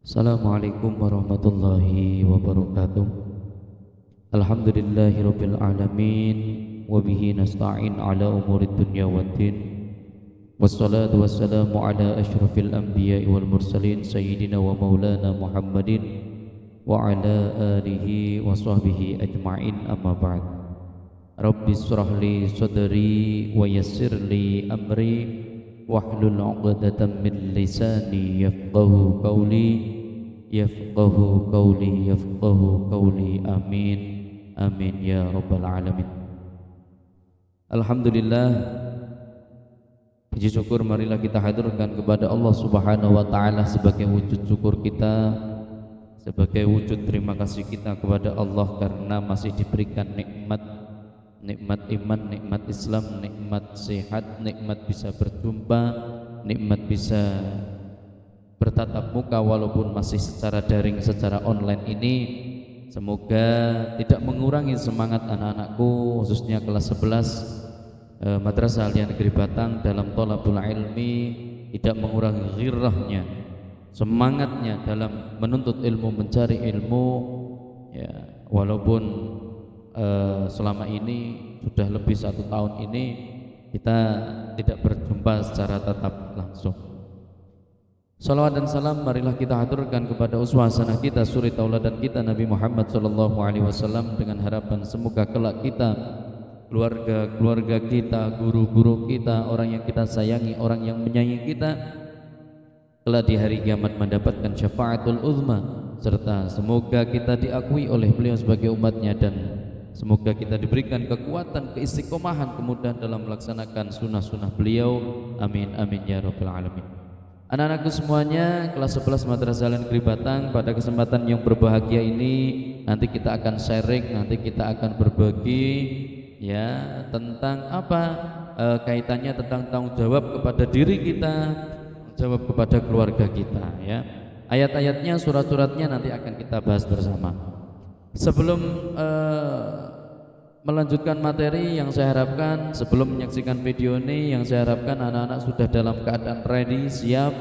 Assalamualaikum warahmatullahi wabarakatuh. Alhamdulillahirabbil alamin wa bihi nasta'in ala umurid dunya waddin. Wassalatu wassalamu ala asyrafil anbiya'i wal mursalin sayyidina wa maulana Muhammadin wa ala alihi wa sahbihi ajma'in, amma ba'd. Rabbi israh li sadri wa yassir li amri wahlul 'uqdatam min lisani yafqahu qawli, amin amin ya rabbal alamin. Alhamdulillah, puji syukur marilah kita haturkan kepada Allah Subhanahu wa taala sebagai wujud syukur kita, sebagai wujud terima kasih kita kepada Allah karena masih diberikan nikmat iman, nikmat Islam, nikmat sehat, nikmat bisa berjumpa, nikmat bisa bertatap muka walaupun masih secara daring, secara online ini. Semoga tidak mengurangi semangat anak-anakku khususnya kelas 11 Madrasah Aliyah Negeri Batang dalam thalabul ilmi, tidak mengurangi ghirrahnya, semangatnya dalam menuntut ilmu, mencari ilmu, ya, walaupun selama ini sudah lebih 1 tahun ini kita tidak berjumpa secara tatap langsung. Salawat dan salam marilah kita haturkan kepada uswah hasanah kita, suri tauladan kita Nabi Muhammad SAW, dengan harapan semoga kelak kita, keluarga kita, guru-guru kita, orang yang kita sayangi, orang yang menyayangi kita, kelak di hari kiamat mendapatkan syafaatul uzma, serta semoga kita diakui oleh beliau sebagai umatnya, dan semoga kita diberikan kekuatan, keistiqomahan, kemudahan dalam melaksanakan sunnah-sunnah beliau. Amin amin ya rabbal alamin. Anak-anakku semuanya, kelas 11 Madrasah Aliyah Negeri Batang, pada kesempatan yang berbahagia ini nanti kita akan sharing, nanti kita akan berbagi, ya, tentang apa kaitannya tentang tanggung jawab kepada diri kita, jawab kepada keluarga kita, ya. Ayat-ayatnya, surat-suratnya nanti akan kita bahas bersama. Sebelum melanjutkan materi, yang saya harapkan sebelum menyaksikan video ini, yang saya harapkan anak-anak sudah dalam keadaan ready, siap,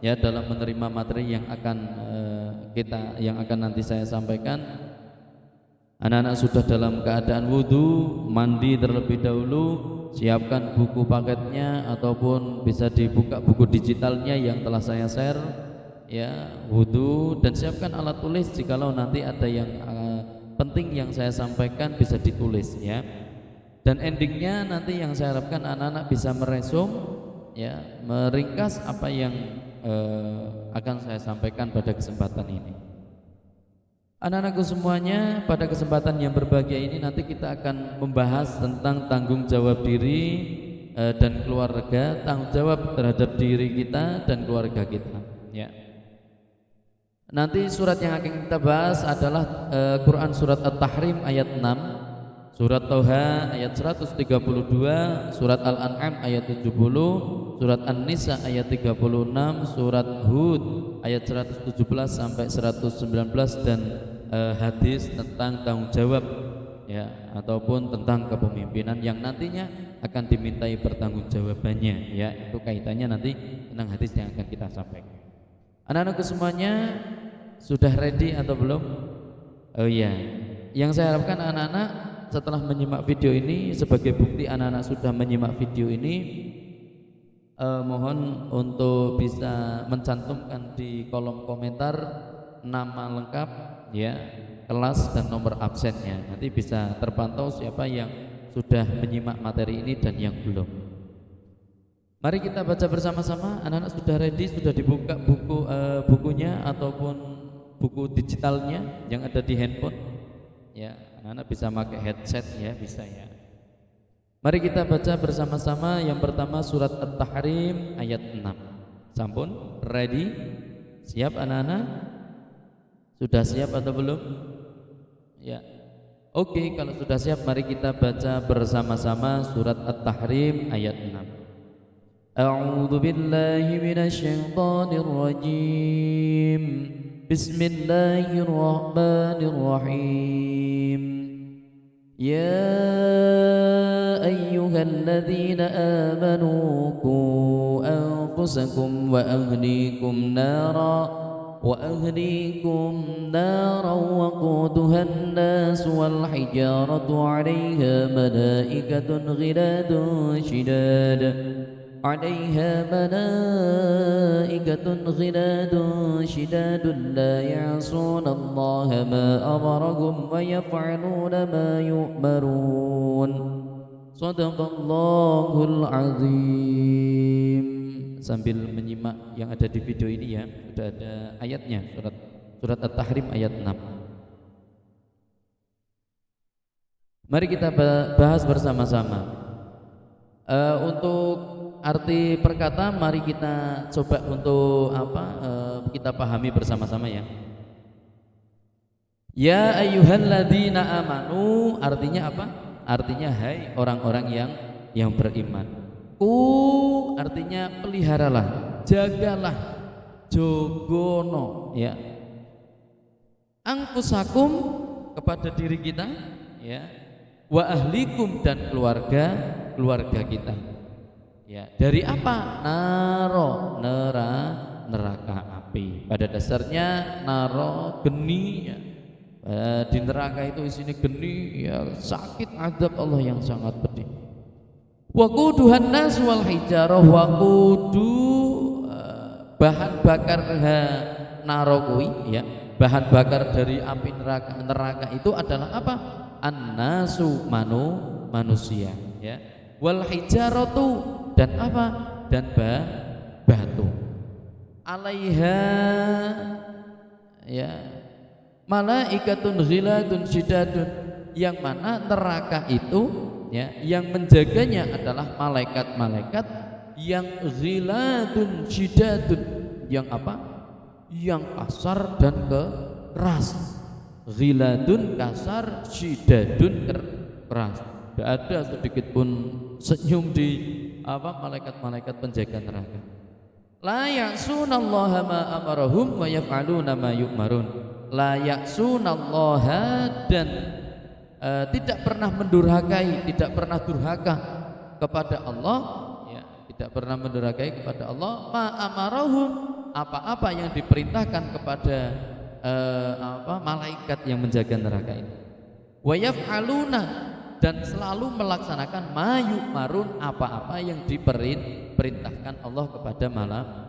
ya, dalam menerima materi yang akan nanti saya sampaikan. Anak-anak sudah dalam keadaan wudhu, mandi terlebih dahulu, siapkan buku paketnya ataupun bisa dibuka buku digitalnya yang telah saya share, ya, wudhu, dan siapkan alat tulis jikalau nanti ada yang penting yang saya sampaikan bisa ditulis, ya. Dan endingnya nanti yang saya harapkan anak-anak bisa meresum, ya, meringkas apa yang akan saya sampaikan pada kesempatan ini. Anak-anakku semuanya, pada kesempatan yang berbahagia ini nanti kita akan membahas tentang tanggung jawab diri dan keluarga, tanggung jawab terhadap diri kita dan keluarga kita, ya. Nanti surat yang akan kita bahas adalah Quran surat At-Tahrim ayat 6, surat Tauha ayat 132, surat Al-An'am ayat 70, surat An-Nisa ayat 36, surat Hud ayat 117 sampai 119, dan hadis tentang tanggung jawab, ya, ataupun tentang kepemimpinan yang nantinya akan dimintai pertanggungjawabannya, ya. Itu kaitannya nanti tentang hadis yang akan kita sampaikan. Anak-anakku semuanya sudah ready atau belum? Oh iya, yang saya harapkan anak-anak setelah menyimak video ini, sebagai bukti anak-anak sudah menyimak video ini, mohon untuk bisa mencantumkan di kolom komentar nama lengkap, ya, kelas dan nomor absennya. Nanti bisa terpantau siapa yang sudah menyimak materi ini dan yang belum. Mari kita baca bersama-sama. Anak-anak sudah ready, sudah dibuka bukunya ataupun buku digitalnya yang ada di handphone, ya. Anak-anak bisa pakai headset, ya, bisa, ya. Mari kita baca bersama-sama. Yang pertama surat At-Tahrim ayat 6. Sampun ready? Siap anak-anak? Sudah siap atau belum? Ya. Oke, kalau sudah siap mari kita baca bersama-sama surat At-Tahrim ayat 6. A'udzu billahi minasyaitonir rajim. Bismillahirrahmanirrahim. Ya ayyuhalladzina amanu qu anfusakum wa ahlikum nara وأهليكم نارا وقودها الناس والحجارة عليها ملائكة غلاد شداد لا يعصون الله ما أمرهم ويفعلون ما يؤمرون صدق الله العظيم. Sambil menyimak yang ada di video ini ya, sudah ada ayatnya, surat At-Tahrim ayat 6. Mari kita bahas bersama-sama. Untuk arti perkata, mari kita coba untuk kita pahami bersama-sama ya. Ya ayyuhalladzina amanu, artinya apa? Artinya hai orang-orang yang beriman. Artinya peliharalah, jagalah, jogono ya. Angfusakum, kepada diri kita ya. Wa ahlikum, dan keluarga kita. Ya, dari apa? Neraka api. Pada dasarnya naro geni ya. Di neraka itu isinya geni ya, sakit azab Allah yang sangat pedih. Waquduhan nas wal hijarah, waqudu bahan bakar narokui ya, bahan bakar dari api neraka itu adalah apa? An-nasu manusia ya. Wal hijaratu, dan apa? Dan batu. Alaiha ya malaikatun ghiladun syidadun, yang mana neraka itu ya, yang menjaganya adalah malaikat-malaikat yang ghiladun syidadun, yang apa? Yang kasar dan keras. Ghiladun kasar, syidadun keras. Tidak ada sedikit pun senyum di malaikat-malaikat penjaga neraka. La ya'sunallaha ma amarahum wa yaf'aluna ma yu'marun. La ya'sunallaha, dan tidak pernah mendurhakai, tidak pernah durhaka kepada Allah ya, tidak pernah mendurhakai kepada Allah. Ma amarahum, apa-apa yang diperintahkan kepada malaikat yang menjaga neraka ini. Wa yaf'aluna, dan selalu melaksanakan ma yu'marun, apa-apa yang diperintahkan Allah kepada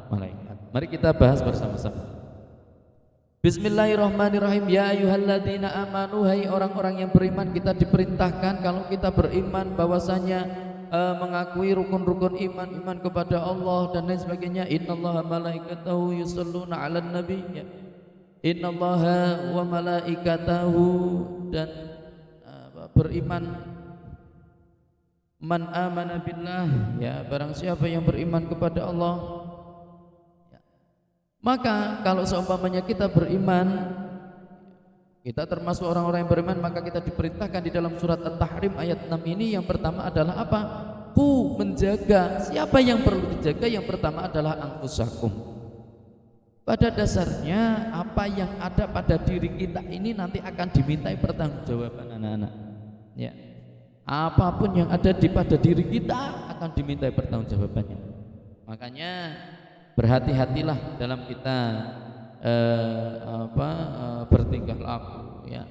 malaikat. Mari kita bahas bersama-sama. Bismillahirrahmanirrahim. Ya ayyuhalladzina amanu, hai orang-orang yang beriman, kita diperintahkan kalau kita beriman bahwasanya mengakui rukun-rukun iman kepada Allah dan lain sebagainya. Innallaha malaikatahu yusholluna 'alan nabi ya. Innallaha wa malaikatahu, dan beriman man amana billah ya, barang siapa yang beriman kepada Allah. Maka kalau seumpamanya kita beriman, kita termasuk orang-orang yang beriman, maka kita diperintahkan di dalam surat At-Tahrim ayat 6 ini, yang pertama adalah apa? Menjaga. Siapa yang perlu dijaga? Yang pertama adalah anfusakum. Pada dasarnya apa yang ada pada diri kita ini nanti akan dimintai pertanggungjawaban anak-anak ya. Apapun yang ada pada diri kita akan dimintai pertanggungjawabannya. Makanya berhati-hatilah dalam kita bertingkah laku ya.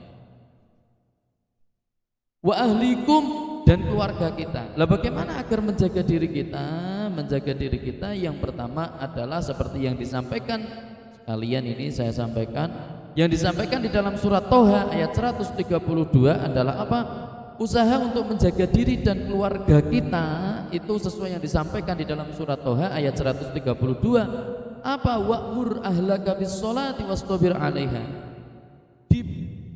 Wa ahlikum, dan keluarga kita. Lah bagaimana agar menjaga diri kita? Menjaga diri kita yang pertama adalah seperti yang disampaikan sekalian ini saya sampaikan. Yang disampaikan di dalam surat Toha ayat 132 adalah apa? Usaha untuk menjaga diri dan keluarga kita itu sesuai yang disampaikan di dalam surat Toha ayat 132. Apa? Wa'mur ahlaka bis sholati wastabir 'alaiha.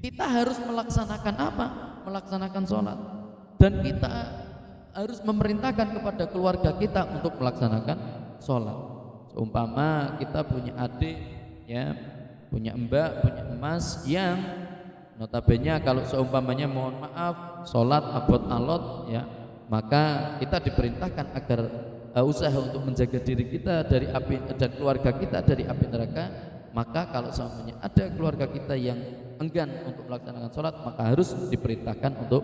Kita harus melaksanakan apa? Melaksanakan sholat. Dan kita harus memerintahkan kepada keluarga kita untuk melaksanakan sholat. Seumpama kita punya adik ya, punya mbak, punya emas yang notabene kalau seumpamanya mohon maaf sholat abot alot ya, maka kita diperintahkan agar usaha untuk menjaga diri kita dari api dan keluarga kita dari api neraka. Maka kalau seumpamanya ada keluarga kita yang enggan untuk melaksanakan sholat, maka harus diperintahkan untuk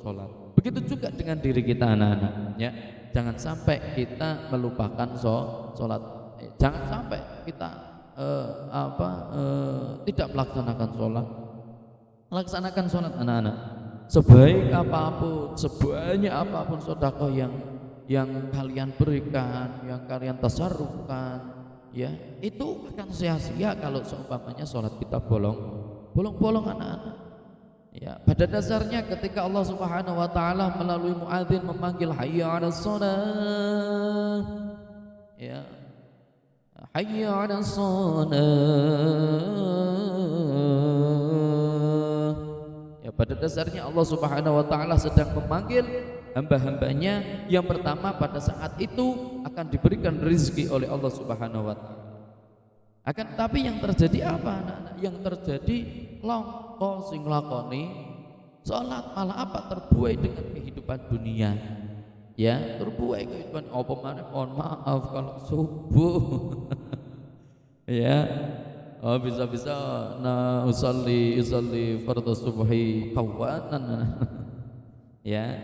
sholat. Begitu juga dengan diri kita anak-anak ya. Jangan sampai kita melupakan sholat. Jangan sampai kita tidak melaksanakan sholat. Laksanakan sholat anak-anak. Sebaik apapun, sebanyak apapun sedekah yang kalian berikan, yang kalian tasarrufkan, ya itu akan sia-sia kalau seumpamanya sholat kita bolong anak-anak. Ya, pada dasarnya ketika Allah Subhanahu wa taala melalui muadzin memanggil hayya 'alas shalah, ya hayya 'alas shalah, ya pada dasarnya Allah Subhanahu wa taala sedang memanggil hamba-hambanya yang pertama pada saat itu akan diberikan rezeki oleh Allah Subhanahu wa taala. Tapi yang terjadi apa anak-anak? Yang terjadi longko sing lakoni salat malah apa terbuai dengan kehidupan dunia. Ya, terbuai kehidupan apa mana? Mohon maaf kalau subuh. Ya. Oh, bisa-bisa usalli fardhu subhi qawanan. Ya.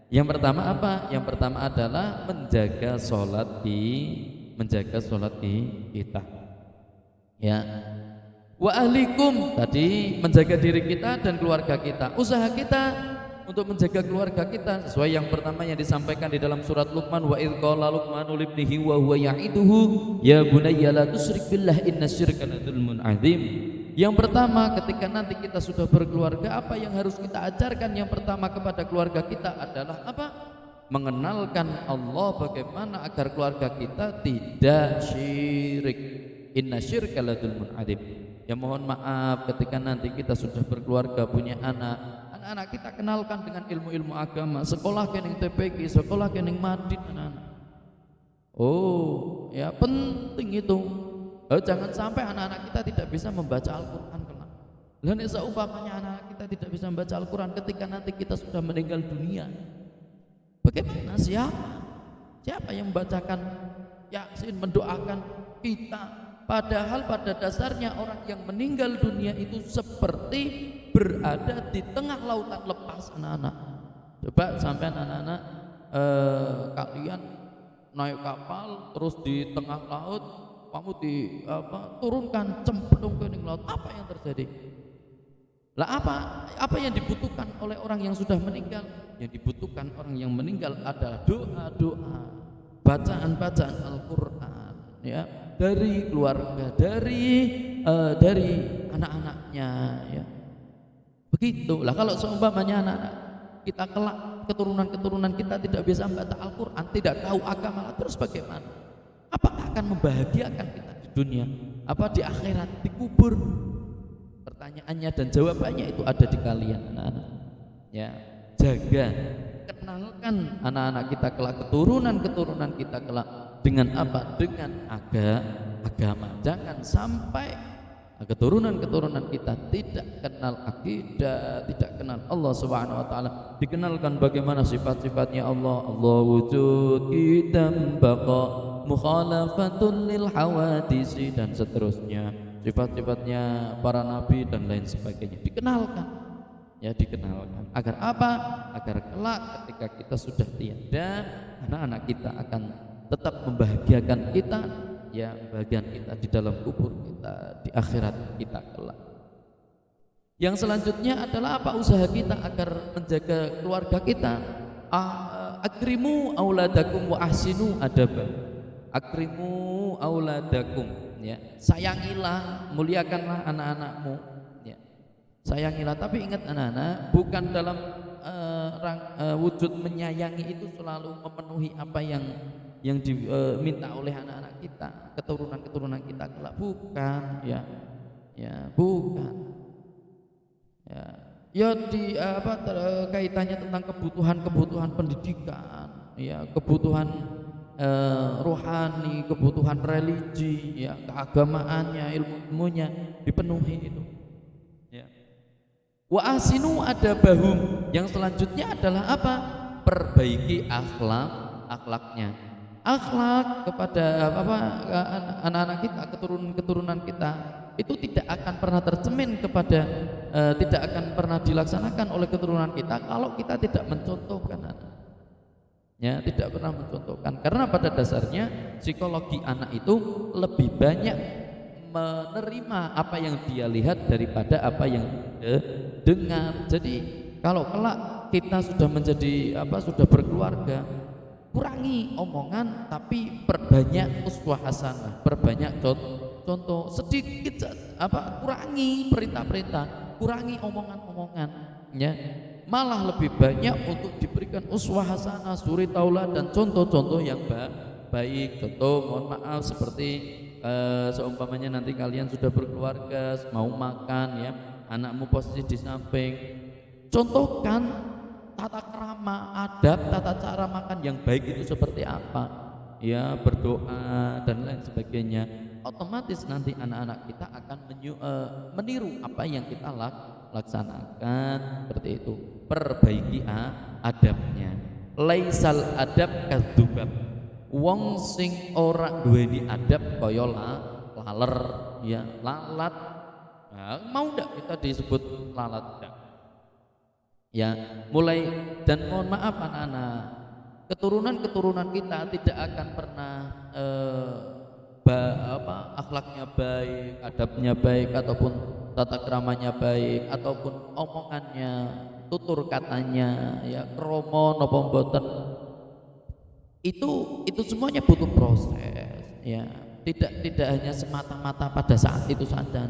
Yang pertama apa? Yang pertama adalah menjaga sholat di kita. Ya, wa ahlikum tadi menjaga diri kita dan keluarga kita. Usaha kita untuk menjaga keluarga kita sesuai yang pertama yang disampaikan di dalam surat Luqman, wa idz qala luqmanu libnihi wa huwa ya'iduhu ya bunayya la tusyrik billah innasyirka la dzulmun 'adzim. Yang pertama ketika nanti kita sudah berkeluarga, apa yang harus kita ajarkan? Yang pertama kepada keluarga kita adalah apa? Mengenalkan Allah, bagaimana agar keluarga kita tidak syirik. Inna syirka la dzulmun 'adzim. Ya mohon maaf ketika nanti kita sudah berkeluarga, punya anak-anak kita kenalkan dengan ilmu-ilmu agama, sekolah kening TPG, sekolah kening Madin anak-anak. Oh, ya penting itu. Jangan sampai anak-anak kita tidak bisa membaca Al-Qur'an kelak. Dan seumpamanya anak-anak kita tidak bisa membaca Al-Qur'an ketika nanti kita sudah meninggal dunia. Bagaimana siapa yang membacakan Yasin, mendoakan kita? Padahal pada dasarnya orang yang meninggal dunia itu seperti berada di tengah lautan lepas anak-anak. Coba sampai anak-anak kalian naik kapal terus di tengah laut, kamu turunkan cemplung ke laut, apa yang terjadi? Lah apa yang dibutuhkan oleh orang yang sudah meninggal? Yang dibutuhkan orang yang meninggal adalah doa-doa, bacaan-bacaan Al-Qur'an, ya, dari keluarga, dari anak-anaknya, ya. Begitulah kalau seumpamanya anak-anak kita kelak, keturunan kita tidak bisa membaca Al-Qur'an, tidak tahu agama, terus bagaimana? Apakah akan membahagiakan kita di dunia? Apa di akhirat, di kubur? Pertanyaannya dan jawabannya itu ada di kalian anak-anak. Ya, jaga, kenalkan anak-anak kita kelak, keturunan kita kelak dengan apa? Dengan agama. Jangan sampai keturunan kita tidak kenal akidah, tidak kenal Allah Subhanahu wa taala. Dikenalkan bagaimana sifat-sifatnya Allah. Allah wujud, qidam, baqa, mukhalafatul lil hawadisi dan seterusnya. Sifat-sifatnya para nabi dan lain sebagainya dikenalkan. Ya, dikenalkan. Agar apa? Agar kelak ketika kita sudah tiada, anak-anak kita akan tetap membahagiakan kita, ya, bagian kita di dalam kubur kita, di akhirat kita kelak. Yang selanjutnya adalah apa? Usaha kita agar menjaga keluarga kita. Akrimu auladakum wa ahsinu adaba. Akrimu auladakum, ya, sayangilah, muliakanlah anak-anakmu, ya. Sayangilah, tapi ingat anak-anak, bukan dalam wujud menyayangi itu selalu memenuhi apa yang diminta oleh anak-anak kita, keturunan kita kelak, bukan, ya, bukan, ya di kaitannya tentang kebutuhan pendidikan, ya, kebutuhan rohani, kebutuhan religi, ya, keagamaannya, ilmunya dipenuhi itu, ya. Wa asinu adabahum. Yang selanjutnya adalah apa? Perbaiki akhlaknya. Akhlak kepada anak-anak kita, keturunan kita itu tidak akan pernah tercemin kepada tidak akan pernah dilaksanakan oleh keturunan kita kalau kita tidak mencontohkan anak. Ya, tidak pernah mencontohkan, karena pada dasarnya psikologi anak itu lebih banyak menerima apa yang dia lihat daripada apa yang dia dengar. Jadi kalau kelak kita sudah menjadi sudah berkeluarga, kurangi omongan tapi perbanyak uswah hasanah, perbanyak contoh sedikit kurangi perintah-perintah, kurangi omongan-omongan ya. Malah lebih banyak untuk diberikan uswah hasanah, suri tauladan, contoh-contoh yang baik. Contoh, mohon maaf, seperti seumpamanya nanti kalian sudah berkeluarga, mau makan ya, anakmu posisi di samping, contohkan tata krama, adab, tata cara makan yang baik itu seperti apa ya, berdoa dan lain sebagainya. Otomatis nanti anak-anak kita akan meniru apa yang kita laksanakan. Seperti itu, perbaiki adabnya. Laisal adab kadzubab, wong sing ora duweni adab kaya laler ya, lalat. Nah, mau ndak kita disebut lalat ndak? Ya, mulai, dan mohon maaf anak-anak, keturunan kita tidak akan pernah akhlaknya baik, adabnya baik, ataupun tata keramanya baik, ataupun omongannya, tutur katanya ya kromo napa mboten, itu semuanya butuh proses ya, tidak hanya semata-mata pada saat itu saja.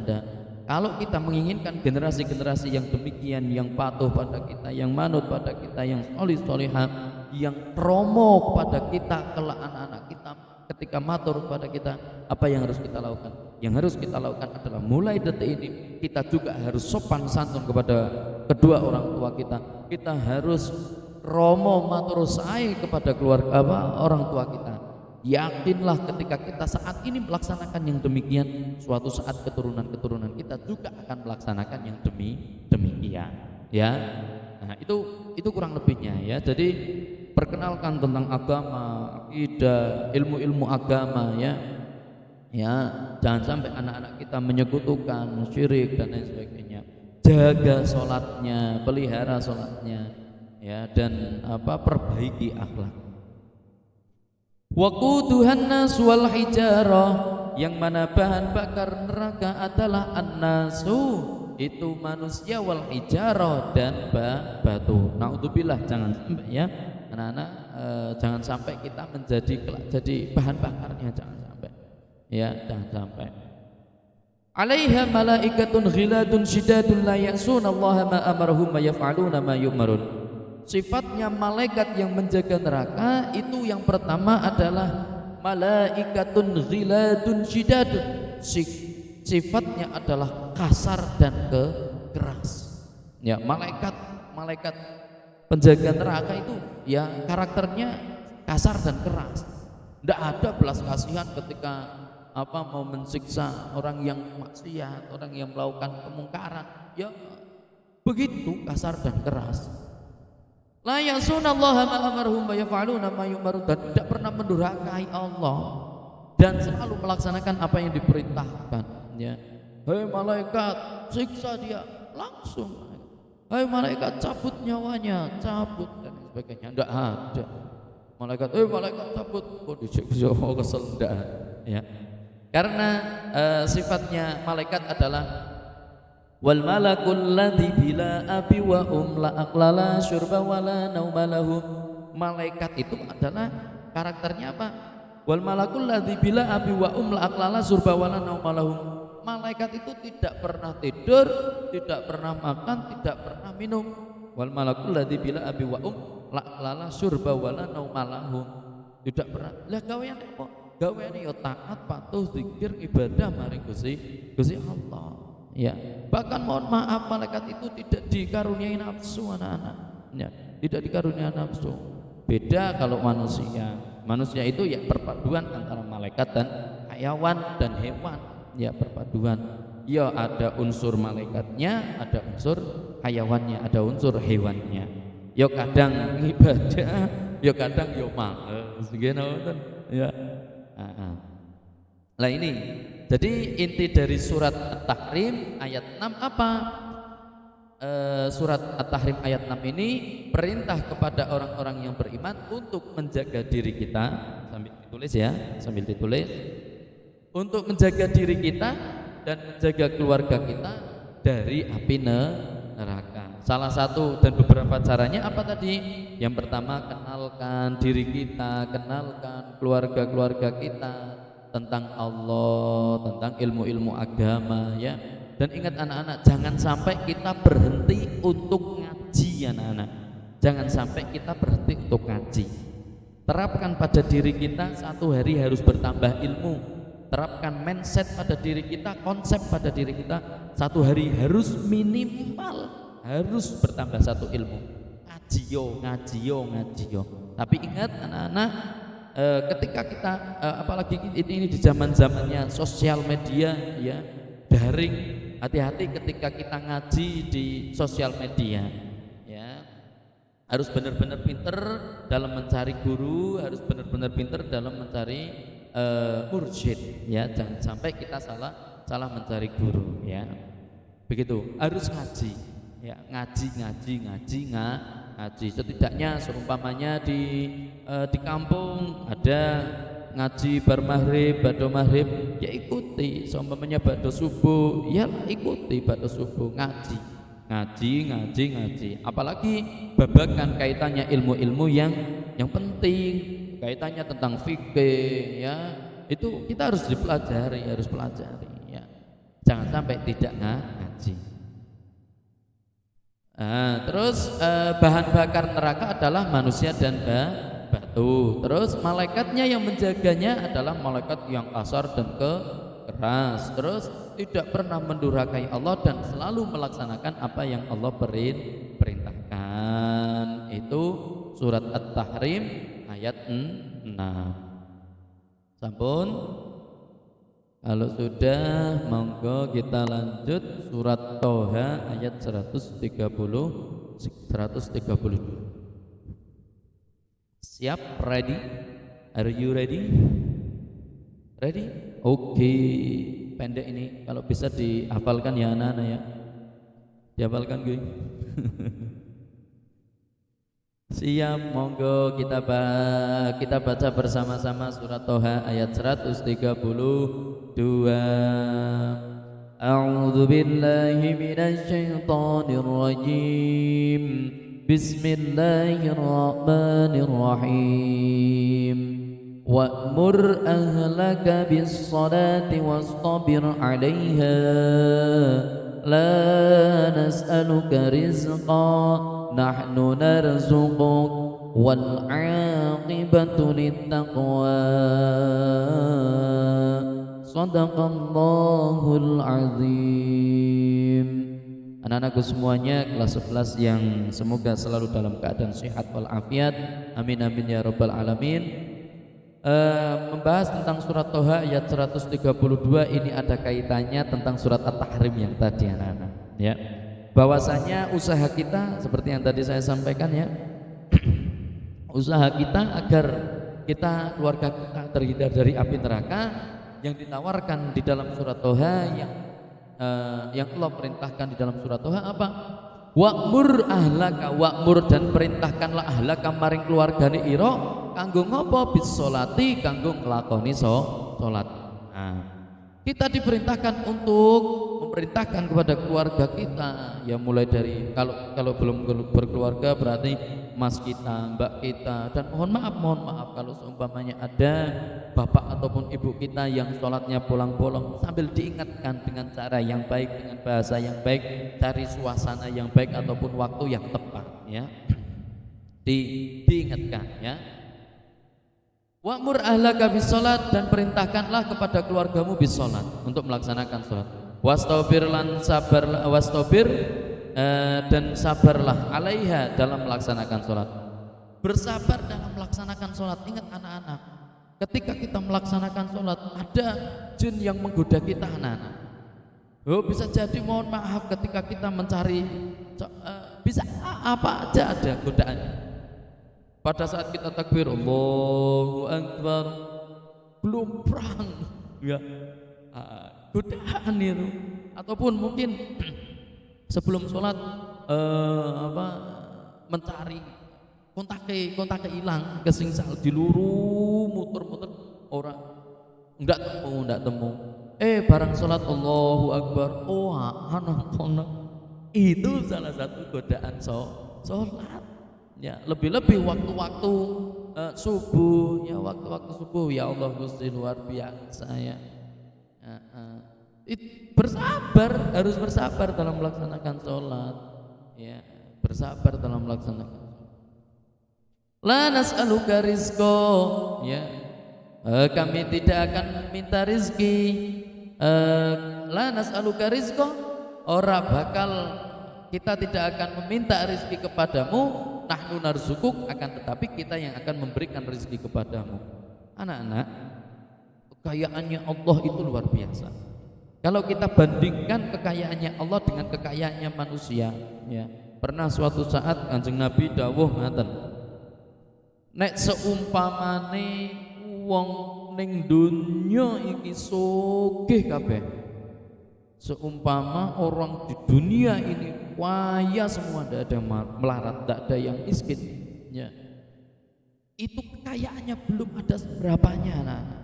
Kalau kita menginginkan generasi-generasi yang demikian, yang patuh pada kita, yang manut pada kita, yang solih-solihah, yang promo kepada kita, kelak anak-anak kita ketika matur kepada kita, apa yang harus kita lakukan? Yang harus kita lakukan adalah mulai detik ini kita juga harus sopan santun kepada kedua orang tua kita. Kita harus romo matur sae kepada keluarga orang tua kita. Yakinlah ketika kita saat ini melaksanakan yang demikian, suatu saat keturunan-keturunan kita juga akan melaksanakan yang demikian ya. Nah, itu kurang lebihnya ya. Jadi perkenalkan tentang agama, akidah, ilmu-ilmu agama ya. Ya, jangan sampai anak-anak kita menyekutukan syirik dan lain sebagainya. Jaga sholatnya, pelihara sholatnya ya, dan perbaiki akhlak. Waquduhan nas wal hijarah, yang mana bahan bakar neraka adalah an-nasu, itu manusia, wal hijarah, dan batu. Naudzubillah, jangan sampai ya anak-anak, jangan sampai kita jadi bahan bakarnya, jangan sampai ya, jangan sampai. Alaiha malaikatun ghiladun syidadun la ya'sunallaha ma amarahum wa yaf'aluna ma yu'marun. Sifatnya malaikat yang menjaga neraka itu yang pertama adalah malaikatun ghiladun syidadun. Sifatnya adalah kasar dan keras. Ya, malaikat penjaga neraka itu ya karakternya kasar dan keras. Tidak ada belas kasihan ketika mau mensiksa orang yang maksiat, orang yang melakukan kemungkaran. Ya, begitu kasar dan keras. La ya'sunallaha ma amarahum wa yaf'aluna ma yu'marun, dan tidak pernah mendurhakai Allah dan selalu melaksanakan apa yang diperintahkan ya. Hei malaikat, siksa dia, langsung. Hei malaikat, cabut nyawanya, cabut, dan sebagainya. Tidak ada malaikat, malaikat cabut, disiksa, kesel, tidak ya. Karena sifatnya malaikat adalah wal malakul ladzi bila abi wa la aqlala syurba wala nauma lahum. Malaikat itu adalah karakternya apa? Wal malakul ladzi bila abi wa la aqlala syurba wala nauma lahum. Malaikat itu tidak pernah tidur, tidak pernah makan, tidak pernah minum. Wal malakul ladzi bila abi wa la aqlala syurba wala nauma lahum. Tidak pernah. Lah gaweane apa? Gaweane ya taat, patuh, zikir, ibadah maring Gusti Allah. Ya, bahkan mohon maaf, malaikat itu tidak dikaruniai nafsu anak-anak. Ya, tidak dikaruniai nafsu. Beda kalau manusia. Manusia itu ya perpaduan antara malaikat dan hayawan dan hewan. Ya, perpaduan. Ya, ada unsur malaikatnya, ada unsur hayawannya, ada unsur hewannya. Ya kadang ibadah, ya kadang ya males. Ya. Nah ini, jadi inti dari surat At-Tahrim ayat 6 apa? Surat At-Tahrim ayat 6 ini perintah kepada orang-orang yang beriman untuk menjaga diri kita. Sambil ditulis ya, sambil ditulis. untuk menjaga diri kita dan menjaga keluarga kita dari api neraka. Salah satu dan beberapa caranya apa tadi? Yang pertama, kenalkan diri kita, kenalkan keluarga-keluarga kita tentang Allah, tentang ilmu-ilmu agama ya. Dan ingat anak-anak, jangan sampai kita berhenti untuk ngaji anak-anak. Jangan sampai kita berhenti untuk ngaji. Terapkan pada diri kita, satu hari harus bertambah ilmu. Terapkan mindset pada diri kita, konsep pada diri kita, satu hari harus minimal harus bertambah satu ilmu. Ngaji yo. Tapi ingat anak-anak, ketika kita apalagi ini di zaman-zamannya sosial media ya, daring, hati-hati ketika kita ngaji di sosial media ya. Harus benar-benar pinter dalam mencari guru, harus benar-benar pinter dalam mencari mursyid ya. Jangan sampai kita salah mencari guru ya. Begitu, harus ngaji ya, ngaji. Setidaknya seumpamanya di kampung ada ngaji bar maghrib, ba'da maghrib ya ikuti. Seumpamanya ba'da subuh ya ikuti ba'da subuh, ngaji. Apalagi babakan kaitannya ilmu-ilmu yang penting, kaitannya tentang fikih ya, itu kita harus pelajari ya. Jangan sampai tidak ngaji. Terus bahan bakar neraka adalah manusia dan batu. Terus malaikatnya yang menjaganya adalah malaikat yang kasar dan keras. Terus tidak pernah mendurhakai Allah dan selalu melaksanakan apa yang Allah perintahkan. Itu surat At-Tahrim ayat 6. Sampun. Kalau sudah, monggo kita lanjut surat Toha ayat 132. Siap? Ready? Are you ready? Ready? Oke. Pendek ini kalau bisa dihafalkan ya anak-anak ya. Dihafalkan gue. Siap, monggo kita baca bersama-sama surat Toha ayat 132. A'udzu billahi minasy syaithanir rajim. Bismillahirrahmanirrahim. Wa'mur ahlaka bis-salati wastabir 'alaiha. La nas'aluka rizqan nahnu narzuquk wal 'aqibatu littaqwa. Shadaqallahul azim. Anak-anakku semuanya kelas 11 yang semoga selalu dalam keadaan sehat walafiat. Amin amin ya rabbal alamin. Membahas tentang surat Toha ayat 132 ini ada kaitannya tentang surat At-Tahrim yang tadi anak-anak ya. Bahwasanya usaha kita seperti yang tadi saya sampaikan ya. Usaha kita agar kita, keluarga kita terhindar dari api neraka yang ditawarkan di dalam surat Toha yang Allah perintahkan di dalam surat Toha apa? Wa'mur ahlaka, wa'mur dan perintahkanlah ahlaka maring keluargane ira kanggo ngopo? Bis sholati, kanggo nglakoni salat. Nah, kita diperintahkan untuk memerintahkan kepada keluarga kita ya, mulai dari kalau belum berkeluarga berarti mas kita, mbak kita, dan mohon maaf kalau seumpamanya ada bapak ataupun ibu kita yang sholatnya bolong-bolong, sambil diingatkan dengan cara yang baik, dengan bahasa yang baik, cari suasana yang baik ataupun waktu yang tepat ya, diingatkan ya. Wa'mur ahlaka bisolat, dan perintahkanlah kepada keluargamu bisolat untuk melaksanakan sholat. Wastabir dan sabarlah alaiha dalam melaksanakan sholat. Bersabar dalam melaksanakan sholat. Ingat anak-anak, ketika kita melaksanakan sholat ada jin yang menggoda kita anak-anak. Bisa jadi mohon maaf ketika kita mencari bisa apa aja ada godaan. Pada saat kita takbir Allahu Akbar belum perang ya, godaan itu. Ataupun mungkin sebelum sholat mencari kontak hilang, kesengsal diluru muter-muter orang enggak temu. Barang sholat Allahu Akbar, oh anak kono. Itu salah satu godaan sholat. Ya, lebih-lebih waktu-waktu subuh, ya waktu-waktu subuh, ya Allah Gusti luar biasa ya. Bersabar, harus bersabar dalam melaksanakan sholat. Ya, bersabar dalam melaksanakan. La nas'aluka rizqa, ya. Kami tidak akan minta rizki. La nas'aluka rizqa, kita tidak akan meminta rizki kepadamu. Nahnu narzukuk, akan tetapi kita yang akan memberikan rizki kepadamu. Anak-anak, kekayaannya Allah itu luar biasa. Kalau kita bandingkan kekayaannya Allah dengan kekayaannya manusia, ya. Pernah suatu saat Kanjeng Nabi dawuh ngaten, nek seumpamane wong ning donya iki sugih kabeh, seumpama orang di dunia ini kaya semua, tidak ada melarat, tidak ada yang miskin, ya. Itu kekayaannya belum ada seberapanya, anak-anak.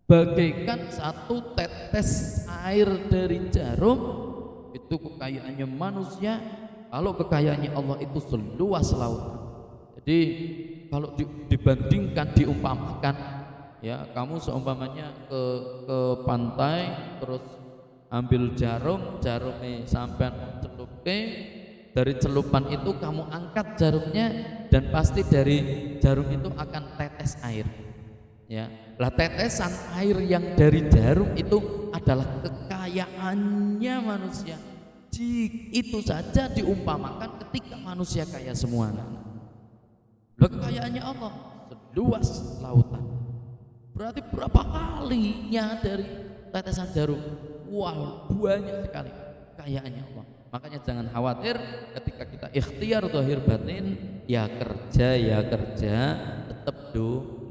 Bagaikan satu tetes air dari jarum, itu kekayaannya manusia. Kalau kekayaannya Allah itu seluas lautan. Jadi kalau dibandingkan, diumpamakan, ya, kamu seumpamanya ke pantai, terus ambil jarumnya sampai celupke, dari celupan itu kamu angkat jarumnya, dan pasti dari jarum itu akan tetes air, ya. Lah tetesan air yang dari jarum itu adalah kekayaannya manusia. Itu saja diumpamakan ketika manusia kaya semua. Kekayaannya Allah seluas lautan. Berarti berapa kalinya dari tetesan jarum? Wah, banyak sekali kekayaannya Allah. Makanya jangan khawatir ketika kita ikhtiar zahir batin, ya kerja tetap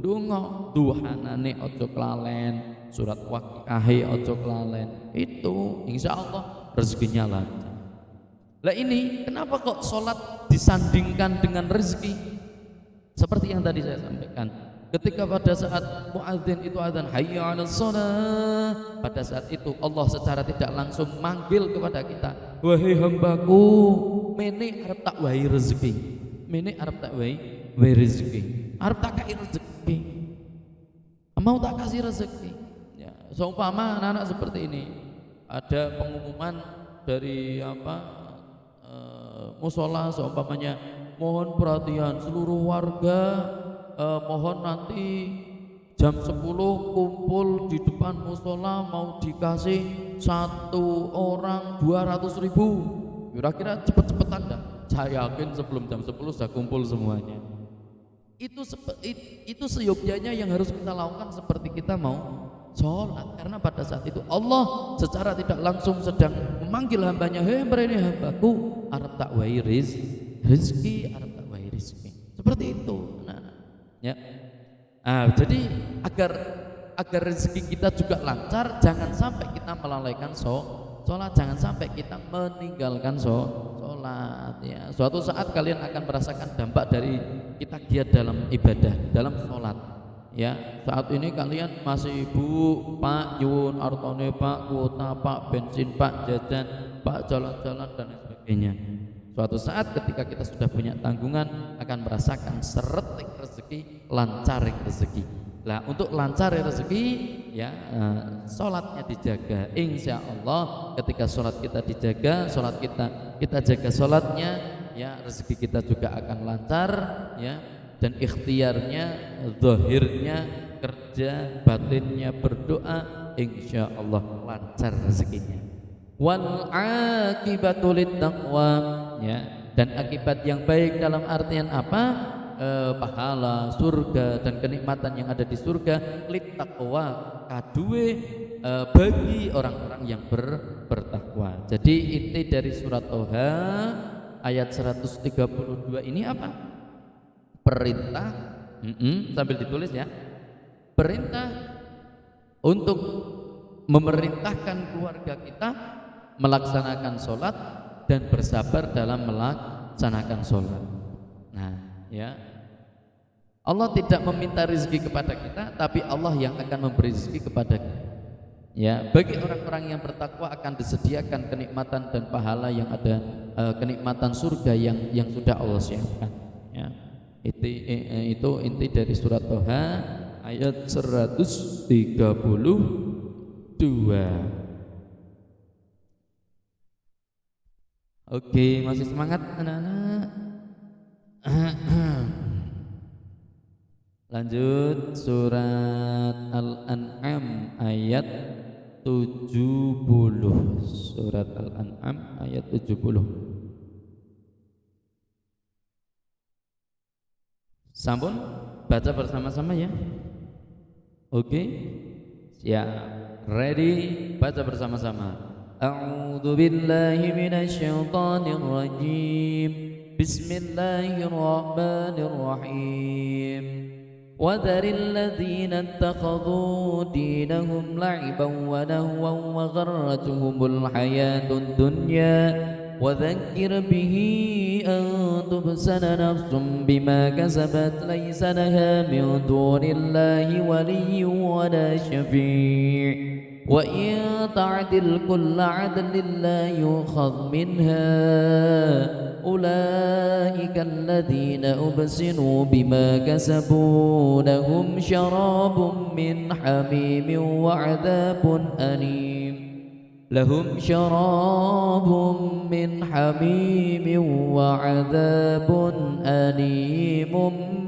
donga duhanane ojo kelalen, surat waqiah ojo kelalen. Itu insyaallah rezekinya lancar. Lah ini kenapa kok sholat disandingkan dengan rezeki? Seperti yang tadi saya sampaikan, ketika pada saat muadzin itu adzan hayya 'alas shalah, pada saat itu Allah secara tidak langsung manggil kepada kita, wahai hambaku, mene arep tak wahi rezeki, mene arep tak wahi rezeki, arep tak kai rezeki, mau tak kasih rezeki, ya. Seumpama anak-anak seperti ini, ada pengumuman dari musola, seumpamanya mohon perhatian seluruh warga, mohon nanti jam 10 kumpul di depan musola, mau dikasih satu orang 200.000. Kira-kira cepet-cepetan dah? Saya yakin sebelum jam 10 sudah kumpul semuanya. Itu seyogyanya yang harus kita lakukan seperti kita mau sholat, karena pada saat itu Allah secara tidak langsung sedang memanggil hambanya, hei ini hambaku, arep tak wahi rizki, arep tak wahi rizki. Seperti itu, ya. Jadi agar rezeki kita juga lancar, jangan sampai kita melalaikan sholat, jangan sampai kita meninggalkan sholat, ya. Suatu saat kalian akan merasakan dampak dari kita giat dalam ibadah, dalam sholat, ya. Saat ini kalian masih Bu, Pak, nyuwun artone Pak, kuota Pak, bensin Pak, jajan Pak, jalan-jalan dan sebagainya. Suatu saat ketika kita sudah punya tanggungan, akan merasakan seretik rezeki, lancar rezeki. Nah, untuk lancar rezeki, ya, sholatnya dijaga. Insya Allah ketika sholat kita dijaga, sholat kita jaga sholatnya, ya, rezeki kita juga akan lancar, ya. Dan ikhtiarnya, zahirnya kerja, batinnya berdoa, insya Allah lancar rezekinya. Wal akibatu littaqwa, ya. Dan akibat yang baik dalam artian apa? Pahala, surga dan kenikmatan yang ada di surga, littaqwa, kadue bagi orang-orang yang bertakwa. Jadi inti dari surat Toha ayat 132 ini apa? Perintah, sambil ditulis ya, perintah untuk memerintahkan keluarga kita melaksanakan sholat dan bersabar dalam melaksanakan sholat. Nah, ya, Allah tidak meminta rezeki kepada kita, tapi Allah yang akan memberi rezeki kepada kita. Ya, bagi orang-orang yang bertakwa akan disediakan kenikmatan dan pahala yang ada, kenikmatan surga yang sudah Allah siapkan. Ya, itu inti dari surat Toha ayat 132. Oke, masih semangat anak-anak? Lanjut surat Al-An'am ayat 70. Surat Al-An'am ayat 70. Sampun baca bersama-sama ya. Oke. Siap. Ready? Baca bersama-sama. A'udzu billahi minasy syaithanir rajim. Bismillahirrahmanirrahim. وَذَرِ الَّذِينَ اتَّخَذُوا دِينَهُمْ لَعِبًا وَلَهْوًا وَغَرَّتْهُمُ الْحَيَاةُ الدُّنْيَا وَذَكِّرْ بِهِ أَن تُبْسَلَ نَفْسٌ بِمَا كَسَبَتْ لَيْسَ لَهَا مِن دُونِ اللَّهِ وَلِيٌّ وَلَا شَفِيعٌ وَإِن تَعْدِلْ كُلَّ عَدْلٍ لَّا يُؤْخَذْ مِنْهَا أولئك الذين أبسلوا بما كسبوا لهم شراب من حميم وعذاب أليم لهم شراب من حميم وعذاب أليم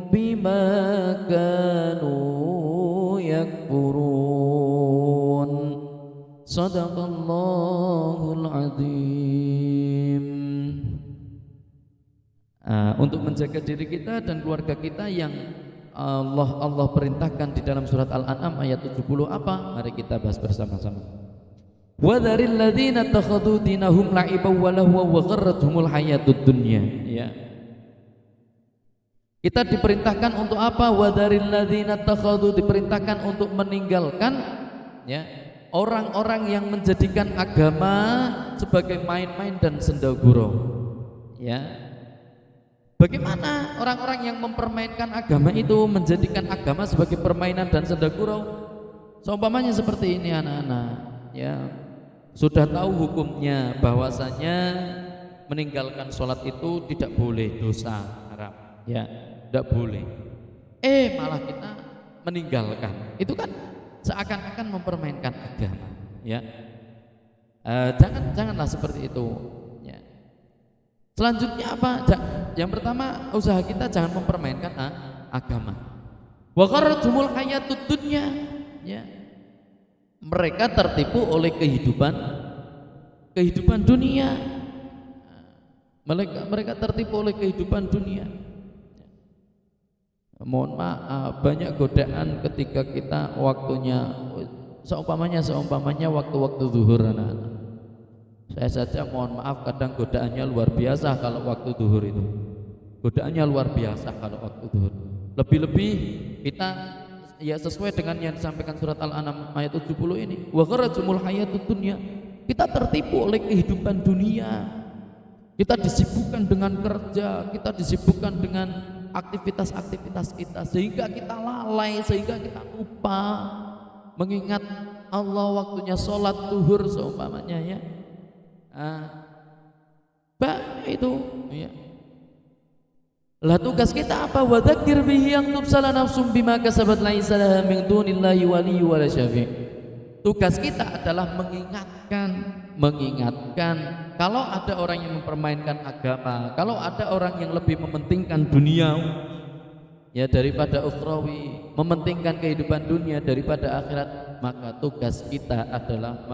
بما كانوا يكفرون صدق الله العظيم. Untuk menjaga diri kita dan keluarga kita yang Allah perintahkan di dalam surat Al-An'am ayat 70 apa? Mari kita bahas bersama-sama. Wa dzaril ladzina takhadhu dinahum la'iban wa lahwa wa gharratuhumul hayatud dunya. Ya. Kita diperintahkan untuk apa? Wa dzaril ladzina takhadhu, diperintahkan untuk meninggalkan ya orang-orang yang menjadikan agama sebagai main-main dan senda gurau. Ya. Bagaimana orang-orang yang mempermainkan agama itu, menjadikan agama sebagai permainan dan senda gurau? Seumpamanya seperti ini anak-anak, ya sudah tahu hukumnya bahwasanya meninggalkan sholat itu tidak boleh, dosa haram, ya tidak boleh. Malah kita meninggalkan, itu kan seakan-akan mempermainkan agama, ya. Janganlah seperti itu. Selanjutnya apa? Yang pertama, usaha kita jangan mempermainkan agama. Wa gharratumul hayatud dunya, ya. Mereka tertipu oleh kehidupan dunia. Mereka tertipu oleh kehidupan dunia. Mohon maaf, banyak godaan ketika kita waktunya seumpamanya waktu-waktu zuhur anak-anak. Saya saja mohon maaf kadang godaannya luar biasa kalau waktu zuhur itu. Godaannya luar biasa kalau waktu zuhur. Lebih-lebih kita ya sesuai dengan yang disampaikan surat Al-An'am ayat 70 ini. Wa gharratumul hayatud dunya. Kita tertipu oleh kehidupan dunia. Kita disibukkan dengan kerja, kita disibukkan dengan aktivitas-aktivitas kita sehingga kita lalai, sehingga kita lupa mengingat Allah waktunya sholat zuhur seumpamanya ya. Itu ya. Lah tugas kita apa? Wa dzakir bihi yang tubsala nafsum bima kasabat laisa laha min dunillahi waliyyu wala syafi'. Tugas kita adalah mengingatkan kalau ada orang yang mempermainkan agama, kalau ada orang yang lebih mementingkan dunia ya daripada ukhrawi, mementingkan kehidupan dunia daripada akhirat, maka tugas kita adalah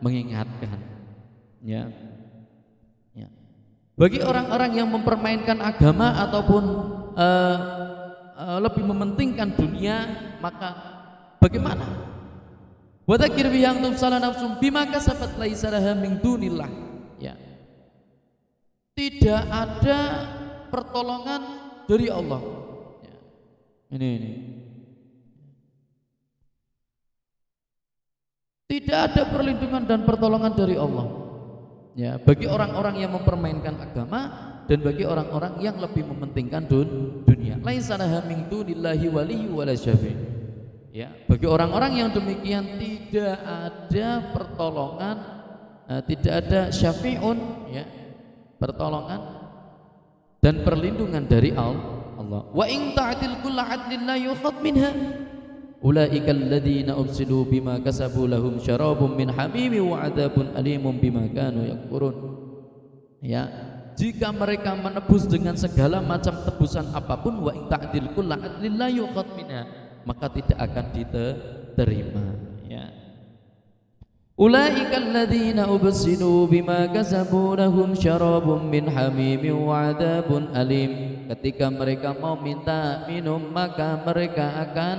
mengingatkan ya. Bagi orang-orang yang mempermainkan agama ataupun lebih mementingkan dunia, maka bagaimana? Wa dzakir bi yang tubsala nafsum bima kasabat laisa laha min dunillah ya. Tidak ada pertolongan dari Allah ya. Ini tidak ada perlindungan dan pertolongan dari Allah. Ya, bagi orang-orang yang mempermainkan agama, dan bagi orang-orang yang lebih mementingkan dunia. Laisa laha min dunillahi waliyyu wala syafi'. Ya, bagi orang-orang yang demikian tidak ada pertolongan, tidak ada syafi'un, ya, pertolongan dan perlindungan dari Allah. Wa in ta'til kullu 'adlin la yukhad minha ulaika alladziina ubsilu bima kasabu lahum syarabun min hamimin wa 'adzabun alimun bima kanu yakfurun. Ya, jika mereka menebus dengan segala macam tebusan apapun, wa in ta'til kullu 'adlin la yukhad minha, maka tidak akan diterima. Ya, ulaika alladziina ubsilu bima kasabu lahum syarabun min hamimin wa 'adzabun alim. Ketika mereka mau minta minum, maka mereka akan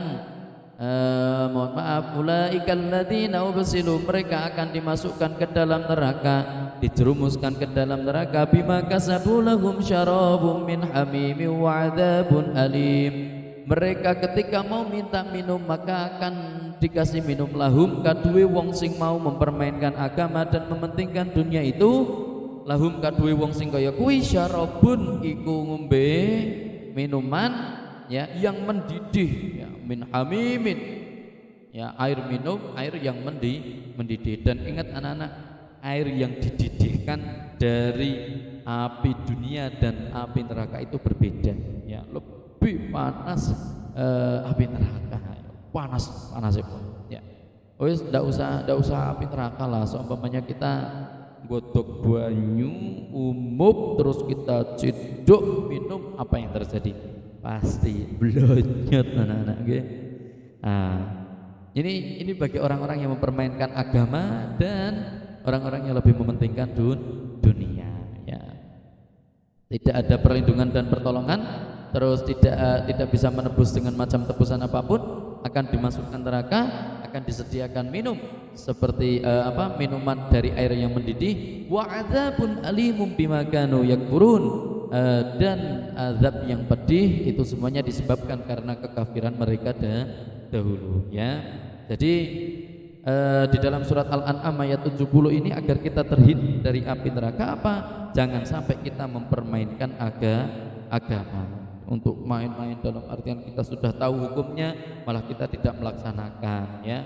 mohon maaf, ulaika alladziina ubsilu, mereka akan dimasukkan ke dalam neraka, dijerumuskan ke dalam neraka, bima kasabu lahum syarabun min hamimin wa 'adzabun alim. Mereka ketika mau minta minum, maka akan dikasih minum lahum kaduwe wong sing mau mempermainkan agama dan mementingkan dunia itu. Lahum kaduwe wong sing kaya kuwi syarabun iku ngombe minuman, ya, yang mendidih, ya, min hamimin, ya, air minum, air yang mendidih. Dan ingat anak-anak, air yang dididihkan dari api dunia dan api neraka itu berbeda, ya. Lebih panas api neraka, panas ya. Wis ndak usah api neraka lah, seumpamanya kita godok banyu umup terus kita ciduk minum, apa yang terjadi? Pasti blonyot anak-anak, nggih. Ini bagi orang-orang yang mempermainkan agama dan orang-orang yang lebih mementingkan dunia, ya. Tidak ada perlindungan dan pertolongan, terus tidak bisa menebus dengan macam tebusan apapun, akan dimasukkan neraka, akan disediakan minum seperti minuman dari air yang mendidih, wa 'adzabun alimun bima kanu yakfurun, dan azab yang pedih itu semuanya disebabkan karena kekafiran mereka dahulu, ya. Jadi di dalam surat Al-An'am ayat 70 ini, agar kita terhindar dari api neraka apa? Jangan sampai kita mempermainkan agama. Untuk main-main dalam artian kita sudah tahu hukumnya malah kita tidak melaksanakan, ya.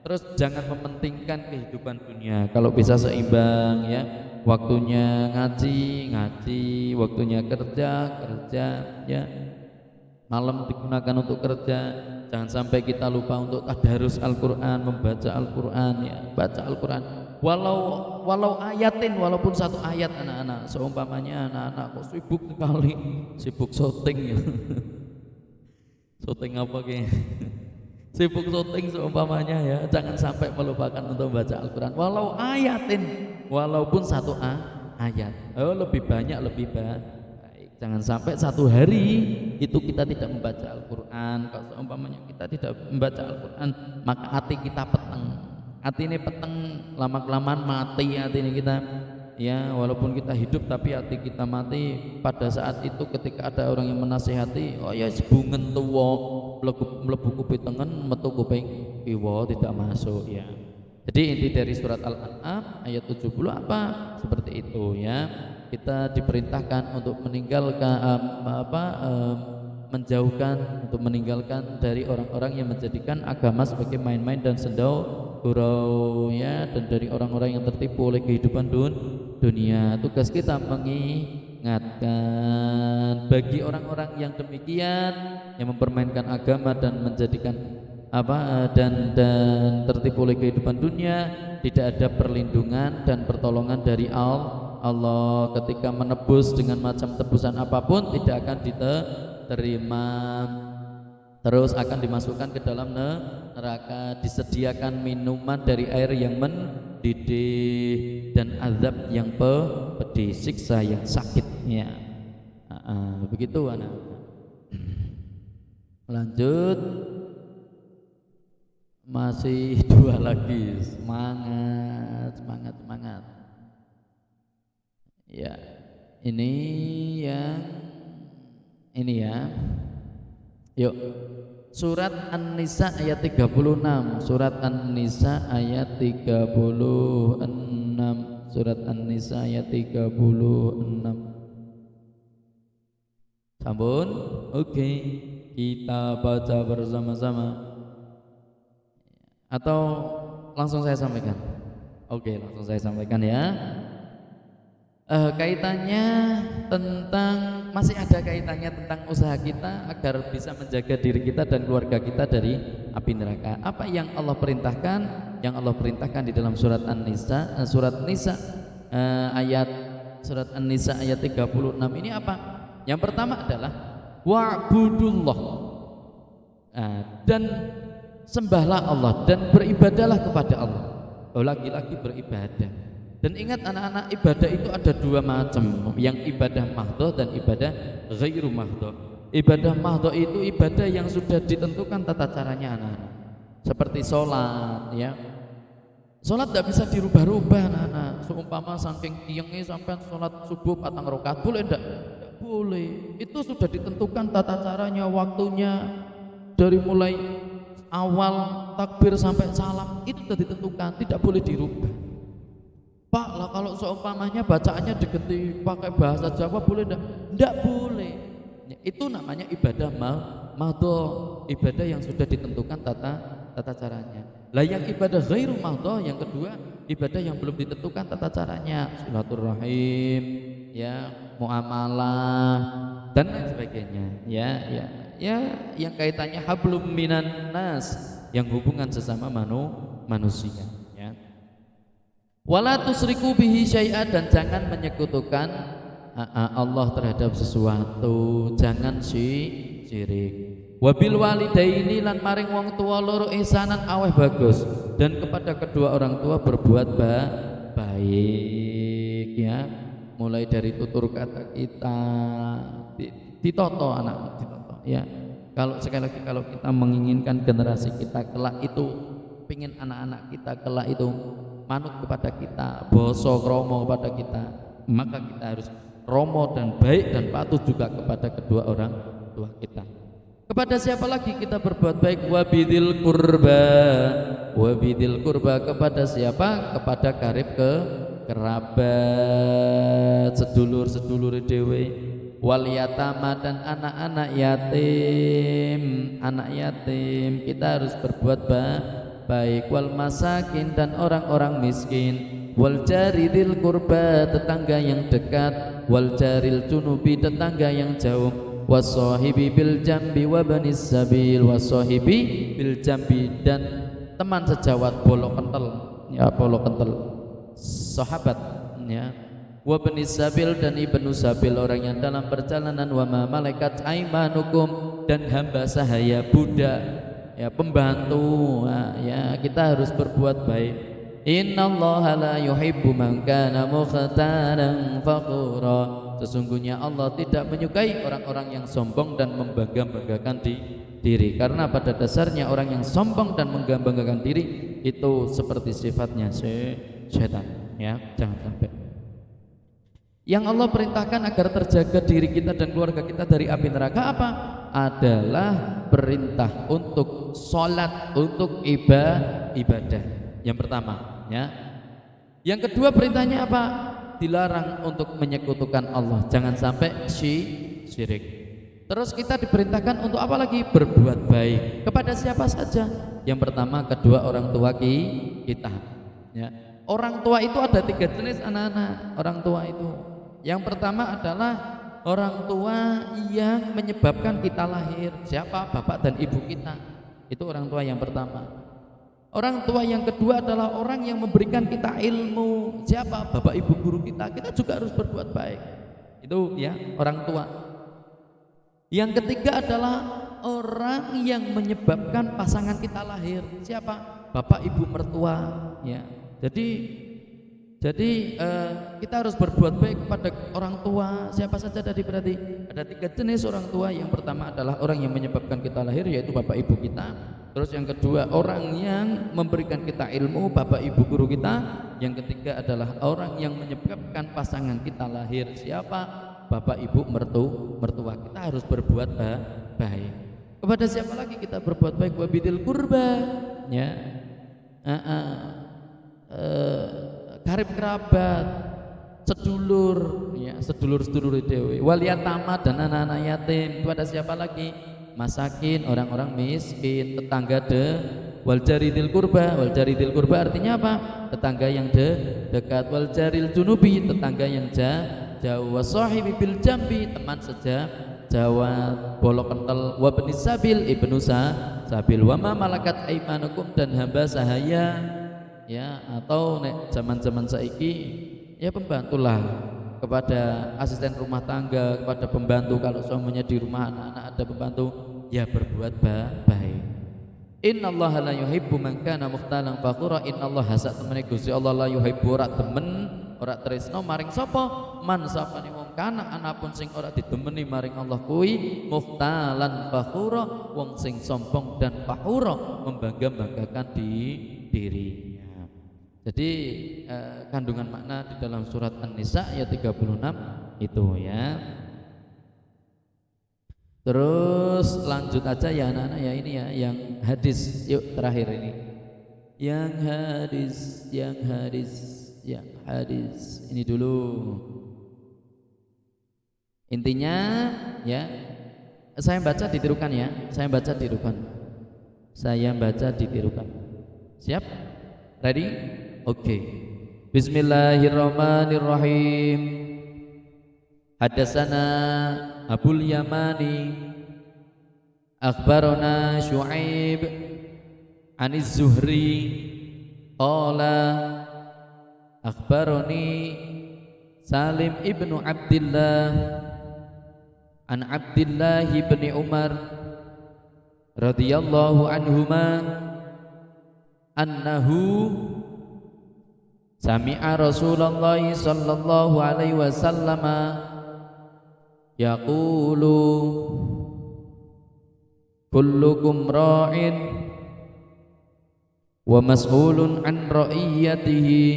Terus jangan mementingkan kehidupan dunia. Kalau bisa seimbang, ya. Waktunya ngaji, waktunya kerja, ya. Malam digunakan untuk kerja. Jangan sampai kita lupa untuk tadarus Al-Qur'an, membaca Al-Qur'an, ya. Baca Al-Qur'an walau ayatin, walaupun satu ayat anak-anak. Seumpamanya anak-anak kok sibuk sekali, sibuk syuting, ya. Syuting apa kayaknya? Sibuk syuting seumpamanya, ya. Jangan sampai melupakan untuk baca Al-Qur'an walau ayatin, walaupun satu ayat. Lebih banyak lebih baik. Jangan sampai satu hari itu kita tidak membaca Al-Qur'an. Kalau seumpamanya kita tidak membaca Al-Qur'an, maka hati kita peteng. Hati ini peteng, lama-kelamaan mati hati ini kita, ya. Walaupun kita hidup tapi hati kita mati. Pada saat itu ketika ada orang yang menasihati, oh ya sebungen tuwa, mlebu kuping tengen, metu kuping kiwa, tidak masuk, ya. Jadi inti dari surat Al-An'am ayat 70 apa? Seperti itu, ya. Kita diperintahkan untuk meninggalkan dari orang-orang yang menjadikan agama sebagai main-main dan sendau gurau, ya, dan dari orang-orang yang tertipu oleh kehidupan dunia. Tugas kita mengingatkan bagi orang-orang yang demikian, yang mempermainkan agama dan menjadikan dan tertipu oleh kehidupan dunia, tidak ada perlindungan dan pertolongan dari Allah. Ketika menebus dengan macam tebusan apapun tidak akan diterima, terus akan dimasukkan ke dalam neraka, disediakan minuman dari air yang mendidih dan azab yang pedih, siksa yang sakitnya. Begitu anak. Lanjut, masih dua lagi. Semangat. Ya, ini ya. Yuk, surat An-Nisa ayat 36. Surat An-Nisa ayat 36. Surat An-Nisa ayat 36. Sampun? Oke, kita baca bersama-sama atau langsung saya sampaikan? Oke, langsung saya sampaikan ya. Kaitannya tentang, masih ada kaitannya tentang usaha kita agar bisa menjaga diri kita dan keluarga kita dari api neraka. Apa yang Allah perintahkan? Yang Allah perintahkan di dalam surat An-Nisa, surat An-Nisa ayat 36 ini apa? Yang pertama adalah wa'budullah, dan sembahlah Allah dan beribadahlah kepada Allah. Lagi-lagi beribadah. Dan ingat anak-anak, ibadah itu ada dua macam, yang ibadah mahdhah dan ibadah ghairu mahdhah. Ibadah mahdhah itu ibadah yang sudah ditentukan tata caranya anak-anak. Seperti sholat ya. Sholat tidak bisa dirubah-rubah anak-anak. Seumpama saking tiangnya sampai sholat subuh 4 rakaat boleh enggak? Tidak boleh. Itu sudah ditentukan tata caranya, waktunya, dari mulai awal takbir sampai salam itu sudah ditentukan, tidak boleh dirubah. Pak lah, kalau seumpamanya bacaannya diganti pakai bahasa Jawa boleh enggak? Enggak boleh. Itu namanya ibadah mahdhah, ibadah yang sudah ditentukan tata caranya. Lah yang ibadah ghairu mahdhah yang kedua, ibadah yang belum ditentukan tata caranya, silaturahim, ya, muamalah dan lain sebagainya. Ya, yang kaitannya hablum minan nas, yang hubungan sesama manusia. Wala tusriku bihi syai'a, dan jangan menyekutukan Allah terhadap sesuatu, jangan syirik. Wabil walidaini, lan maring wong tua loro ihsanan aweh bagus, dan kepada kedua orang tua berbuat baik ya. Mulai dari tutur kata kita, ditoto anak, ditoto ya. Kalau sekali lagi, kalau kita menginginkan generasi kita kelak itu, pingin anak-anak kita kelak itu manut kepada kita, boso kromo kepada kita, maka kita harus romo dan baik dan patuh juga kepada kedua orang tua kita. Kepada siapa lagi kita berbuat baik? Wabidil kurba, kepada siapa? Kepada kerabat, sedulur dewe, wal yatama, dan anak-anak yatim kita harus berbuat baik, wal masakin, dan orang-orang miskin, wal jaridil kurba, tetangga yang dekat, wal jaril junubi, tetangga yang jauh, wasohibi bil jambi wabanis sabil, wasohibi bil jambi, dan teman sejawat, bolok kentel sahabat ya, wabanis sabil, dan ibnu sabil, orang yang dalam perjalanan, wama malaikat aimanukum, dan hamba sahaya budak ya, pembantu. Ya, kita harus berbuat baik. Innallaha la yuhibbu man kana mukhtalan fakhura, sesungguhnya Allah tidak menyukai orang-orang yang sombong dan membangga-banggakan diri, karena pada dasarnya orang yang sombong dan membanggakan diri itu seperti sifatnya setan ya, jangan sampai. Yang Allah perintahkan agar terjaga diri kita dan keluarga kita dari api neraka apa? Adalah perintah untuk sholat, untuk ibadah. Yang pertama ya. Yang kedua perintahnya apa? Dilarang untuk menyekutukan Allah, jangan sampai syirik. Terus kita diperintahkan untuk apa lagi? Berbuat baik kepada siapa saja. Yang pertama, kedua orang tua kita ya. Orang tua itu ada 3 jenis anak-anak. Orang tua itu, yang pertama adalah orang tua yang menyebabkan kita lahir. Siapa? Bapak dan ibu kita. Itu orang tua yang pertama. Orang tua yang kedua adalah orang yang memberikan kita ilmu. Siapa? Bapak ibu guru kita. Kita juga harus berbuat baik. Itu ya, orang tua. Yang ketiga adalah orang yang menyebabkan pasangan kita lahir. Siapa? Bapak ibu mertua ya. Jadi kita harus berbuat baik kepada orang tua, siapa saja tadi. Berarti ada 3 jenis orang tua. Yang pertama adalah orang yang menyebabkan kita lahir, yaitu bapak ibu kita. Terus yang kedua, orang yang memberikan kita ilmu, bapak ibu guru kita. Yang ketiga adalah orang yang menyebabkan pasangan kita lahir. Siapa? Bapak ibu mertua. Kita harus berbuat baik. Kepada siapa lagi kita berbuat baik? Wabidil kurba ya. Karib kerabat, sedulur, ya, sedulur-sedulur dewe. Wal yatama, dan anak-anak yatim. Itu ada siapa lagi? Masakin, orang-orang miskin, tetangga wal jaridil kurba. Wal jaridil kurba artinya apa? Tetangga yang dekat. Wal jaril junubi, tetangga yang jauh. Wasahibi bil jambi, teman sejawat. Bolok kental. Wa bani sabil, ibnu sabil. Wa ma malakat aimanukum, dan hamba sahaya, ya, atau nek zaman-zaman saiki ya pembantulah kepada asisten rumah tangga, kepada pembantu. Kalau suaminya di rumah, anak-anak ada pembantu, ya berbuat baik. Innallaha la yuhibbu man kana mukhtalan fakhura. Innallaha sak temene Gusti Allah la yuhibbu, ora demen, ora tresno maring sapa? Man sapane wong kana anapun sing ora didemeni maring Allah kuwi mukhtalan fakhura, wong sing sombong dan fakhura, membangga-banggakan dirinya. Jadi kandungan makna di dalam surat An-Nisa ayat 36 itu, ya. Terus lanjut aja ya anak-anak, ya, ini ya yang hadis. Yuk terakhir ini. Yang hadis ini dulu. Intinya ya, saya baca ditirukan ya. Saya baca ditirukan. Siap? Ready? Oke. Bismillahirrahmanirrahim. Hadatsana Abul Yamani akhbarana Syu'aib Aniz Zuhri qala akhbarani Salim ibnu Abdillah an Abdillah ibni Umar radhiyallahu anhuma annahu sami'a Rasulullah sallallahu alaihi wasallam yaqulu kullukum ra'in wa mas'ulun an ra'iyatihi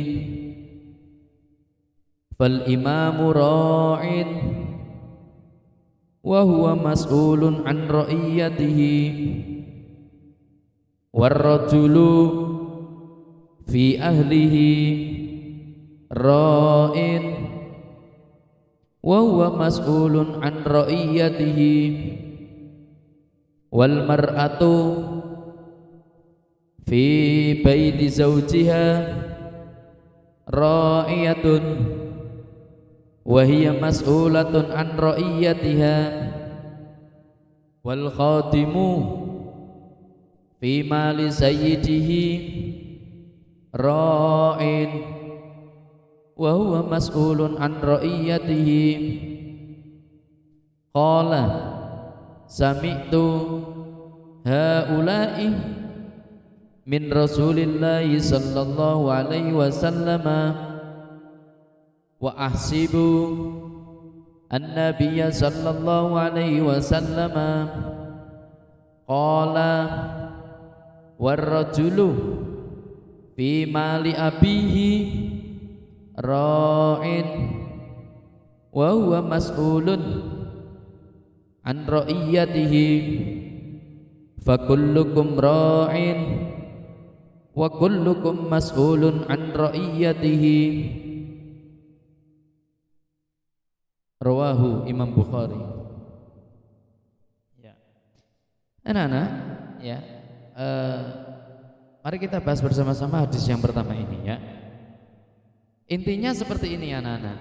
fal imamu ra'in wa huwa mas'ulun an ra'iyatihi war rajulu fi ahlihi ra'in wa huwa mas'ulun an ra'iyatihi wal mar'atu fi baiti zawjiha ra'iyatun wa hiya mas'ulatun an ra'iyatiha wal khadimu fi mali sayyidihi ra'in wa huwa mas'ulun an ra'iyatihi. Qala sami'tu haula'i min Rasulillahi sallallahu alaihi wasallam wa ahsibu an-nabiyya sallallahu alaihi wasallam qala war rajulu fi mali abihi ra'in wa huwa mas'ulun an ra'iyatihi fa kullukum ra'in wa kullukum mas'ulun an ra'iyatihi. Rawahu Imam Bukhari. Ya. Anak-anak, ya. Mari kita bahas bersama-sama hadis yang pertama ini, ya. Intinya seperti ini anak-anak.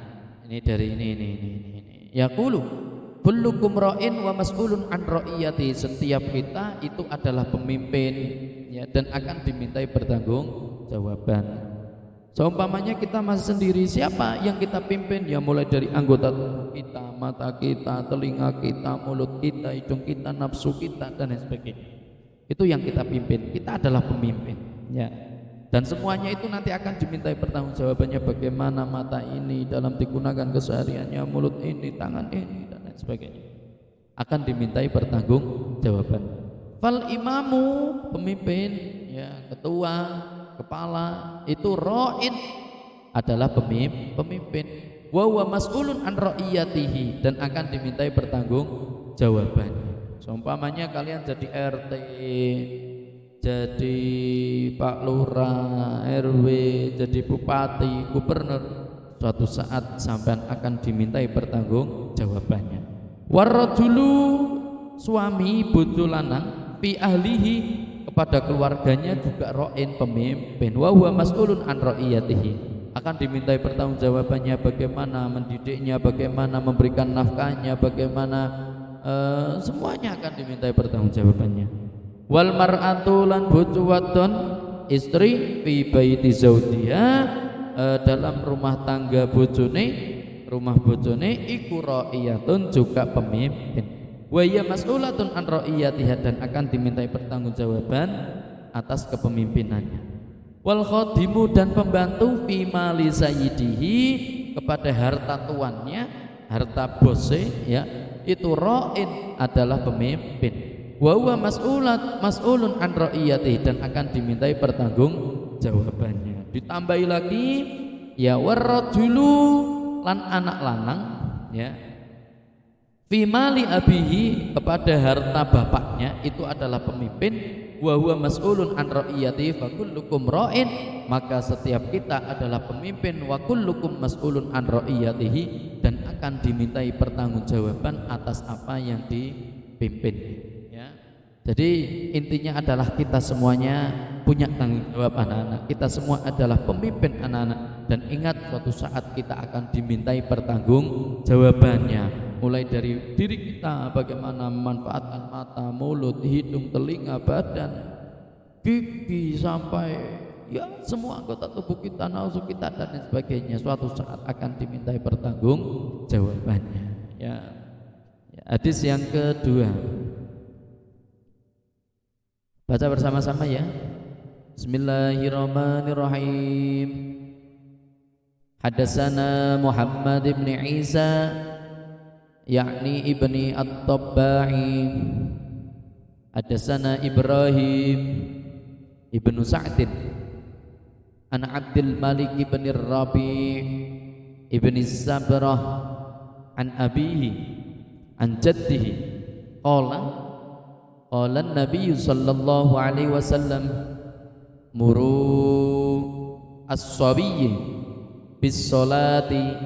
Ini dari ini. Yaqulu kullukum ra'in wa mas'ulun an ra'iyati. Setiap kita itu adalah pemimpin, ya, dan akan dimintai pertanggungjawaban. Seumpamanya kita masih sendiri, siapa yang kita pimpin? Ya mulai dari anggota tubuh kita, mata kita, telinga kita, mulut kita, hidung kita, nafsu kita, dan lain sebagainya. Itu yang kita pimpin. Kita adalah pemimpin, ya. Dan semuanya itu nanti akan dimintai pertanggungjawabannya, bagaimana mata ini dalam digunakan kesehariannya, mulut ini, tangan ini, dan lain sebagainya. Akan dimintai pertanggungjawaban. Fal imamu, pemimpin, ya, ketua, kepala, itu ra'in, adalah pemimpin. Wa huwa mas'ulun an ra'iyatihi, dan akan dimintai pertanggungjawabannya. Seumpamanya kalian jadi RT, jadi Pak Lurah, RW, jadi Bupati, Gubernur, suatu saat sampean akan dimintai pertanggungjawabannya. Warrajulu, suami bojo lanang, fi ahlihi, kepada keluarganya juga ra'in, pemimpin, wa huwa mas'ulun an ra'iyatihi, akan dimintai pertanggungjawabannya, bagaimana mendidiknya, bagaimana memberikan nafkahnya, bagaimana semuanya akan dimintai pertanggungjawabannya. Wal mar'atu, lan bojo wadon, istri, fi baiti zaujiha, dalam rumah tangga bojone, rumah bojone, iku ra'iyatun, juga pemimpin. Wa hiya mas'ulatun an ra'iyatiha, dan akan dimintai pertanggungjawaban atas kepemimpinannya. Wal khadimu, dan pembantu, fi mali sayyidihi, kepada harta tuannya, harta bose, ya, itu ra'in, adalah pemimpin. Wa huwa mas'ulun an ra'iyatihi, dan akan dimintai pertanggungjawabannya. Ditambahi lagi, ya, warrajulu, lan anak lanang, ya, fi mali abihi, kepada harta bapaknya, itu adalah pemimpin. Wa huwa mas'ulun an ra'iyatihi fa kullukum ra'in, maka setiap kita adalah pemimpin. Wa kullukum mas'ulun an ra'iyatihi, dan akan dimintai pertanggungjawaban atas apa yang dipimpin, ya. Jadi intinya adalah kita semuanya punya tanggung jawab anak-anak. Kita semua adalah pemimpin anak-anak, dan ingat suatu saat kita akan dimintai pertanggungjawabannya. Mulai dari diri kita, bagaimana memanfaatkan mata, mulut, hidung, telinga, badan, gigi, sampai ya semua anggota tubuh kita, nafsu kita, dan lain sebagainya. Suatu saat akan dimintai pertanggungjawabannya, ya. Hadis yang kedua, baca bersama-sama ya. Bismillahirrahmanirrahim. Hadatsana Muhammad ibn Isa, yakni ibni at-Tabba'i. Hadatsana Ibrahim ibnu Sa'din an Abdul Malik ibn Rabi' ibni Sabrah an abihi an jaddihi qala Nabi sallallahu alaihi wasallam muru as-sabiyyi bis salati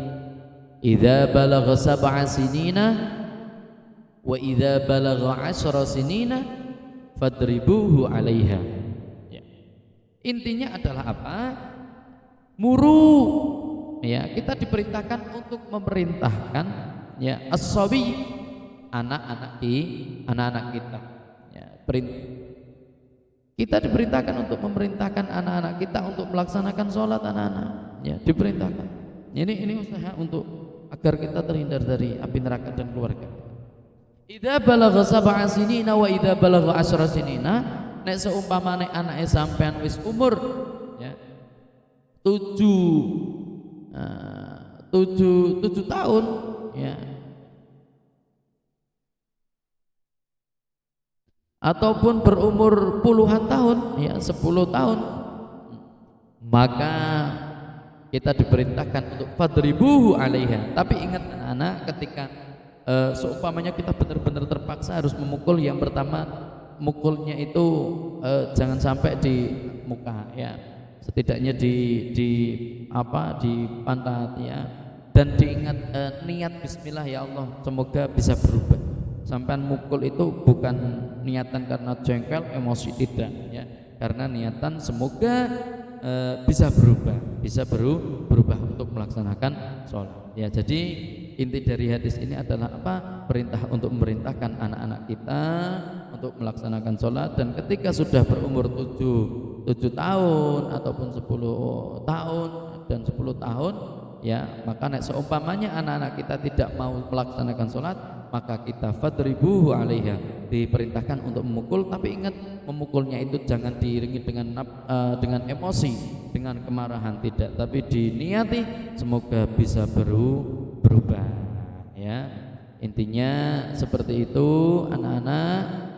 idza balagha sab'a sinina wa idza balagha 10 sinina fadribuhu 'alaiha. Ya. Intinya adalah apa? Muru, ya, kita diperintahkan untuk memerintahkan, ya, as-sabi, anak-anak kita. Ya, kita diperintahkan untuk memerintahkan anak-anak kita untuk melaksanakan sholat anak-anak, ya, diperintahkan. Ini usaha untuk agar kita terhindar dari api neraka dan keluarga. Idza balagha sab'a sinina wa idza balagha 10 sinina, nek seumpamane anake sampean wis umur, ya, 7 tahun, ya, ataupun berumur puluhan tahun, ya, 10 tahun, maka kita diperintahkan untuk fadribuhu 'alaiha. Tapi ingat anak-anak, ketika seumpamanya kita benar-benar terpaksa harus memukul, yang pertama mukulnya itu jangan sampai di muka, ya, setidaknya di pantat, ya, dan diingat niat bismillah, ya Allah, semoga bisa berubah. Sampai mukul itu bukan niatan karena jengkel, emosi, tidak, ya, karena niatan semoga bisa berubah untuk melaksanakan sholat, ya. Jadi inti dari hadis ini adalah apa? Perintah untuk memerintahkan anak-anak kita untuk melaksanakan sholat, dan ketika sudah berumur 7 tahun ataupun 10 tahun dan 10 tahun, ya, maka seumpamanya anak-anak kita tidak mau melaksanakan sholat, maka kita fadribuhu 'alaiha, diperintahkan untuk memukul. Tapi ingat, memukulnya itu jangan diiringi dengan emosi, dengan kemarahan, tidak, tapi diniati semoga bisa berubah, ya. Intinya seperti itu anak-anak,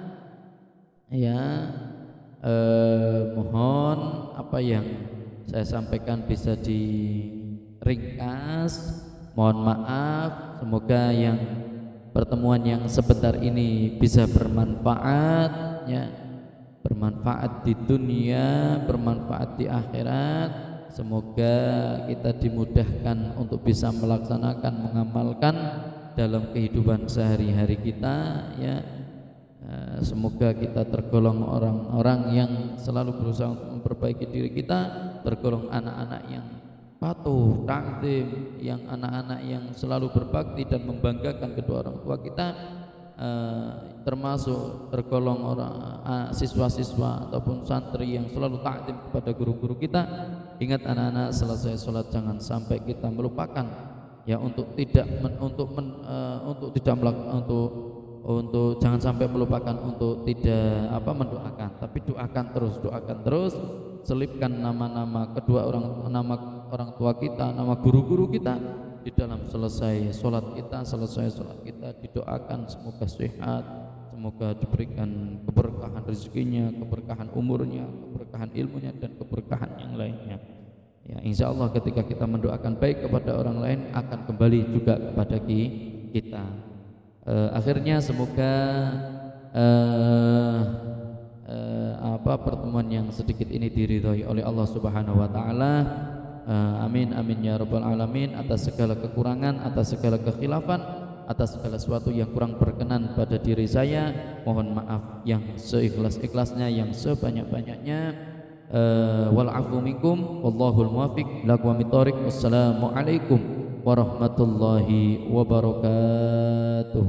ya. Mohon apa yang saya sampaikan bisa diringkas, mohon maaf. Semoga yang pertemuan yang sebentar ini bisa bermanfaat, ya, bermanfaat di dunia, bermanfaat di akhirat. semoga kita dimudahkan untuk bisa melaksanakan, mengamalkan dalam kehidupan sehari-hari kita ya. Semoga kita tergolong orang-orang yang selalu berusaha untuk memperbaiki diri kita, tergolong anak-anak yang patuh, takzim, yang anak-anak yang selalu berbakti dan membanggakan kedua orang tua kita, termasuk tergolong orang siswa-siswa ataupun santri yang selalu takzim kepada guru-guru kita. Ingat anak-anak, selesai sholat jangan sampai kita melupakan ya untuk tidak jangan sampai melupakan untuk tidak mendoakan, tapi doakan terus, selipkan nama orang tua kita, nama guru-guru kita di dalam selesai sholat kita didoakan semoga sehat, semoga diberikan keberkahan rezekinya, keberkahan umurnya, keberkahan ilmunya dan keberkahan yang lainnya. Ya, insya Allah ketika kita mendoakan baik kepada orang lain akan kembali juga kepada kita. Akhirnya semoga pertemuan yang sedikit ini diridhoi oleh Allah Subhanahu wa taala. Amin amin ya rabbal alamin. Atas segala kekurangan, atas segala kekhilafan, atas segala sesuatu yang kurang berkenan pada diri saya, mohon maaf yang seikhlas-ikhlasnya, yang sebanyak-banyaknya. Wal afu minkum wallahul muwaffiq ila aqwamit thoriq. Wassalamu alaikum warahmatullahi wabarakatuh.